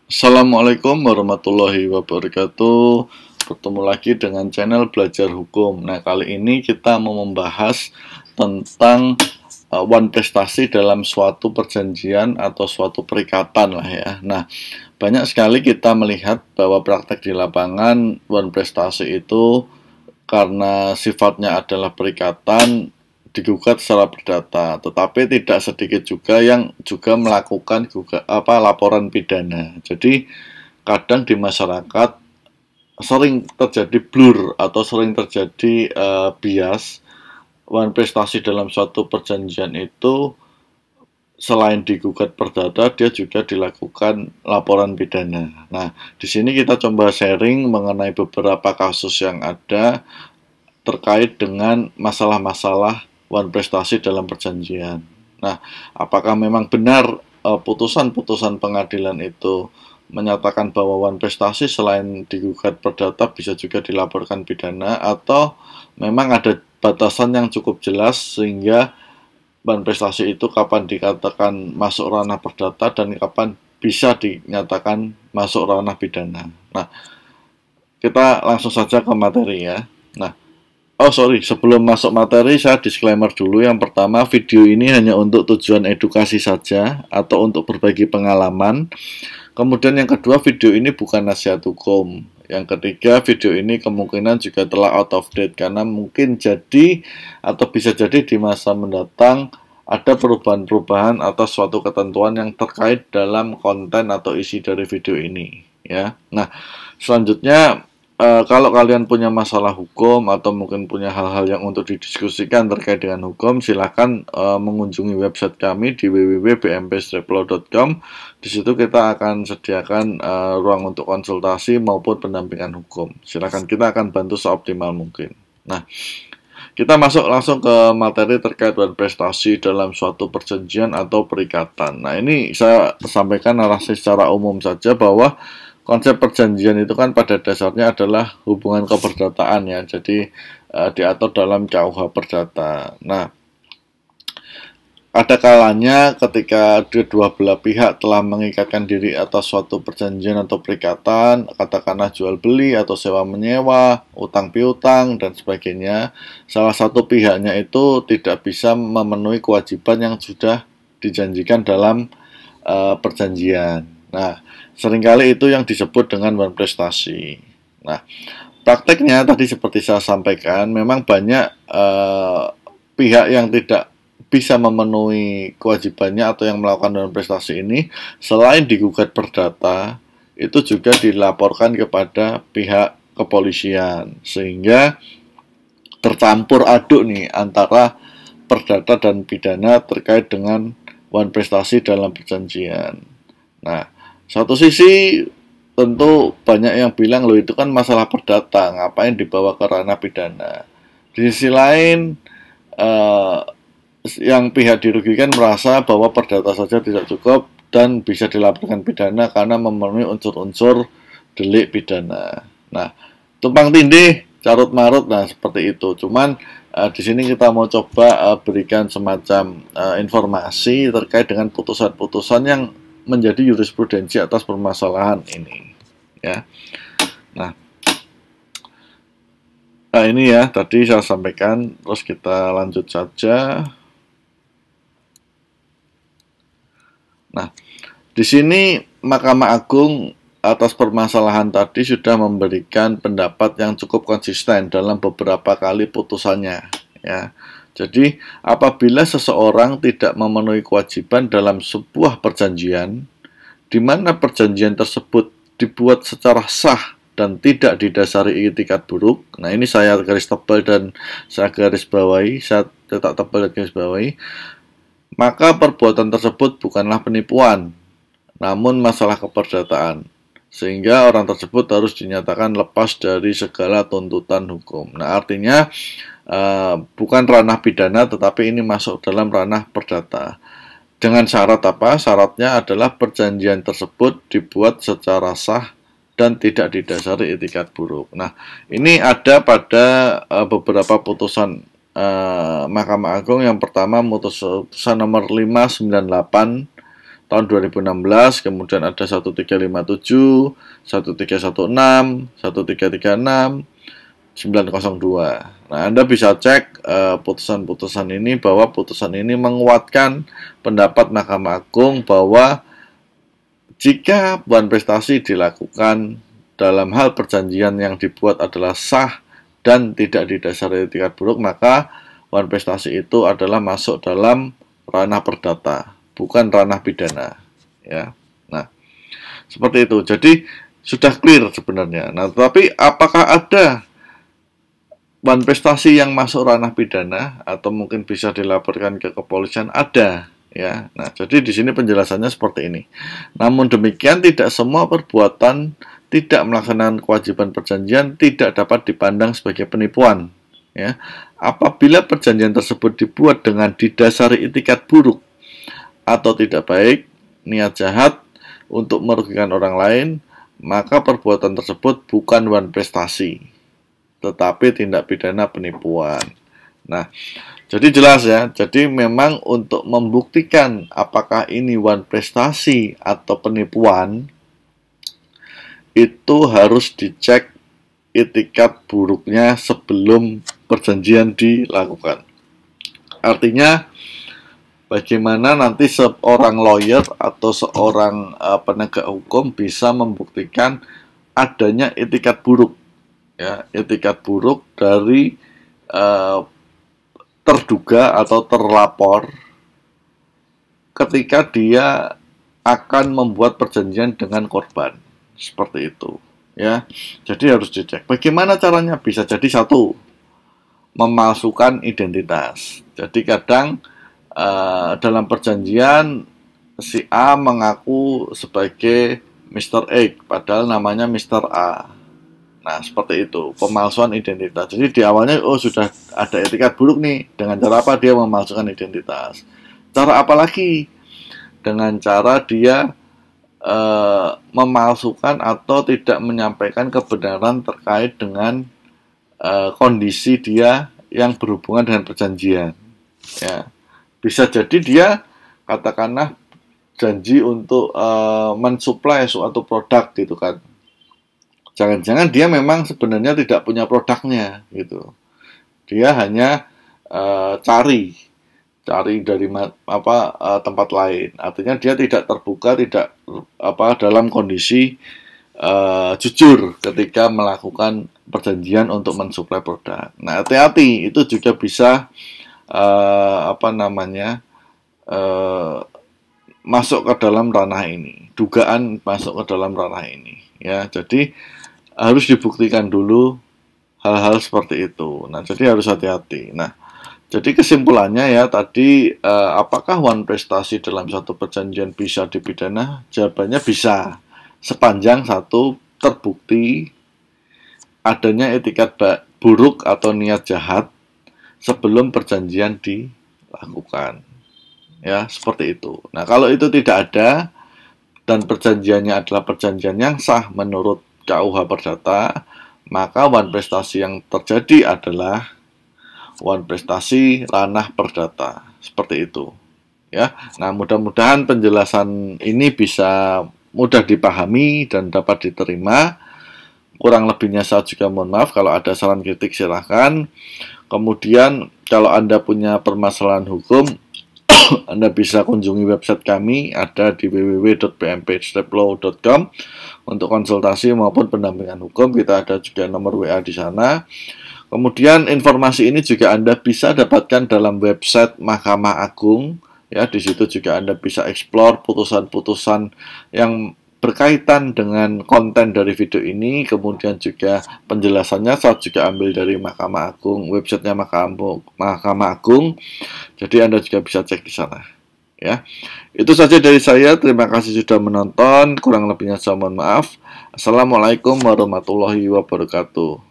Assalamualaikum warahmatullahi wabarakatuh. Bertemu lagi dengan channel Belajar Hukum. Nah, kali ini kita mau membahas tentang one prestasi dalam suatu perjanjian atau suatu perikatan lah ya. Nah, banyak sekali kita melihat bahwa praktek di lapangan one prestasi itu karena sifatnya adalah perikatan digugat secara perdata, tetapi tidak sedikit juga yang juga melakukan laporan pidana. Jadi kadang di masyarakat sering terjadi blur atau sering terjadi bias. One prestasi dalam suatu perjanjian itu selain digugat perdata, dia juga dilakukan laporan pidana. Nah, di sini kita coba sharing mengenai beberapa kasus yang ada terkait dengan masalah-masalah one prestasi dalam perjanjian. Nah, apakah memang benar putusan-putusan pengadilan itu menyatakan bahwa one prestasi selain digugat perdata bisa juga dilaporkan pidana, atau memang ada batasan yang cukup jelas sehingga one prestasi itu kapan dikatakan masuk ranah perdata dan kapan bisa dinyatakan masuk ranah pidana. Nah, kita langsung saja ke materi ya. Nah, sebelum masuk materi saya disclaimer dulu. Yang pertama, video ini hanya untuk tujuan edukasi saja atau untuk berbagi pengalaman. Kemudian yang kedua, video ini bukan nasihat hukum. Yang ketiga, video ini kemungkinan juga telah out of date karena mungkin jadi atau bisa jadi di masa mendatang ada perubahan-perubahan atau suatu ketentuan yang terkait dalam konten atau isi dari video ini ya. Nah, selanjutnya kalau kalian punya masalah hukum atau mungkin punya hal-hal yang untuk didiskusikan terkait dengan hukum, silahkan mengunjungi website kami di www.bmpstreplo.com. Di situ kita akan sediakan ruang untuk konsultasi maupun pendampingan hukum. Silahkan, kita akan bantu seoptimal mungkin. Nah, kita masuk langsung ke materi terkait one prestasi dalam suatu perjanjian atau perikatan. Nah, ini saya sampaikan narasi secara umum saja bahwa konsep perjanjian itu kan pada dasarnya adalah hubungan keperdataan ya, jadi diatur dalam KUH Perdata. Nah, ada kalanya ketika kedua belah pihak telah mengikatkan diri atas suatu perjanjian atau perikatan, katakanlah jual beli atau sewa menyewa, utang piutang dan sebagainya, salah satu pihaknya itu tidak bisa memenuhi kewajiban yang sudah dijanjikan dalam perjanjian. Nah, seringkali itu yang disebut dengan one prestasi. Nah, prakteknya tadi seperti saya sampaikan, memang banyak pihak yang tidak bisa memenuhi kewajibannya atau yang melakukan one prestasi ini, selain digugat perdata, itu juga dilaporkan kepada pihak kepolisian, sehingga tercampur aduk nih antara perdata dan pidana terkait dengan one prestasi dalam perjanjian. Nah, satu sisi tentu banyak yang bilang loh itu kan masalah perdata, ngapain dibawa ke ranah pidana. Di sisi lain yang pihak dirugikan merasa bahwa perdata saja tidak cukup dan bisa dilaporkan pidana karena memenuhi unsur-unsur delik pidana. Nah, tumpang tindih, carut marut, nah seperti itu. Cuman di sini kita mau coba berikan semacam informasi terkait dengan putusan-putusan yang menjadi jurisprudensi atas permasalahan ini ya. Nah, ini ya tadi saya sampaikan, terus kita lanjut saja. Nah, di sini Mahkamah Agung atas permasalahan tadi sudah memberikan pendapat yang cukup konsisten dalam beberapa kali putusannya ya. Jadi, apabila seseorang tidak memenuhi kewajiban dalam sebuah perjanjian, di mana perjanjian tersebut dibuat secara sah dan tidak didasari itikat buruk, nah ini saya garis tebal dan saya garis bawahi, saya cetak tebal dan garis bawahi, maka perbuatan tersebut bukanlah penipuan, namun masalah keperdataan, sehingga orang tersebut harus dinyatakan lepas dari segala tuntutan hukum. Nah, artinya bukan ranah pidana, tetapi ini masuk dalam ranah perdata. Dengan syarat apa? Syaratnya adalah perjanjian tersebut dibuat secara sah dan tidak didasari itikat buruk. Nah, ini ada pada beberapa putusan Mahkamah Agung. Yang pertama putusan nomor 598 tahun 2016, kemudian ada 1357, 1316, 1336, 902. Nah, Anda bisa cek putusan-putusan ini, bahwa putusan ini menguatkan pendapat Mahkamah Agung bahwa jika wan prestasi dilakukan dalam hal perjanjian yang dibuat adalah sah dan tidak didasari etikat buruk, maka wan prestasi itu adalah masuk dalam ranah perdata, bukan ranah pidana. Ya, nah seperti itu. Jadi sudah clear sebenarnya. Nah, tetapi apakah ada wan prestasi yang masuk ranah pidana atau mungkin bisa dilaporkan ke kepolisian? Ada. Ya, nah jadi di sini penjelasannya seperti ini. Namun demikian, tidak semua perbuatan tidak melaksanakan kewajiban perjanjian tidak dapat dipandang sebagai penipuan. Ya, apabila perjanjian tersebut dibuat dengan didasari itikat buruk atau tidak baik, niat jahat untuk merugikan orang lain, maka perbuatan tersebut bukan wan prestasi, tetapi tindak pidana penipuan. Nah, jadi jelas ya, jadi memang untuk membuktikan apakah ini wan prestasi atau penipuan, itu harus dicek itikat buruknya sebelum perjanjian dilakukan. Artinya, bagaimana nanti seorang lawyer atau seorang penegak hukum bisa membuktikan adanya itikat buruk, ya, itikat buruk dari terduga atau terlapor ketika dia akan membuat perjanjian dengan korban, seperti itu, ya. Jadi harus dicek. Bagaimana caranya? Bisa jadi satu, memalsukan identitas. Jadi kadang dalam perjanjian si A mengaku sebagai Mr. X, padahal namanya Mr. A. Nah, seperti itu, pemalsuan identitas. Jadi di awalnya, sudah ada etikat buruk nih. Dengan cara apa dia memalsukan identitas? Cara apa lagi? Dengan cara dia memalsukan atau tidak menyampaikan kebenaran terkait dengan kondisi dia yang berhubungan dengan perjanjian. Ya, bisa jadi dia, katakanlah, janji untuk mensuplai suatu produk gitu kan. Jangan-jangan dia memang sebenarnya tidak punya produknya gitu. Dia hanya cari dari tempat lain. Artinya dia tidak terbuka, tidak dalam kondisi jujur ketika melakukan perjanjian untuk mensuplai produk. Nah, hati-hati, itu juga bisa masuk ke dalam ranah ini. Dugaan masuk ke dalam ranah ini. Ya, jadi harus dibuktikan dulu hal-hal seperti itu. Nah, jadi harus hati-hati. Nah, jadi kesimpulannya ya tadi, apakah wan prestasi dalam satu perjanjian bisa dipidana? Jawabannya bisa, sepanjang satu, terbukti adanya etikat buruk atau niat jahat sebelum perjanjian dilakukan. Ya, seperti itu. Nah, kalau itu tidak ada dan perjanjiannya adalah perjanjian yang sah menurut KUH Perdata, maka wan prestasi yang terjadi adalah wan prestasi ranah perdata, seperti itu. Ya, nah mudah-mudahan penjelasan ini bisa mudah dipahami dan dapat diterima. Kurang lebihnya saya juga mohon maaf. Kalau ada saran kritik silahkan. Kemudian kalau Anda punya permasalahan hukum, Anda bisa kunjungi website kami, ada di www.bmpsteplow.com untuk konsultasi maupun pendampingan hukum. Kita ada juga nomor WA di sana. Kemudian informasi ini juga Anda bisa dapatkan dalam website Mahkamah Agung. Ya, di situ juga Anda bisa explore putusan-putusan yang berkaitan dengan konten dari video ini. Kemudian juga penjelasannya saya juga ambil dari Mahkamah Agung, websitenya Mahkamah Agung. Jadi Anda juga bisa cek di sana. Ya, itu saja dari saya. Terima kasih sudah menonton. Kurang lebihnya saya mohon maaf. Assalamualaikum warahmatullahi wabarakatuh.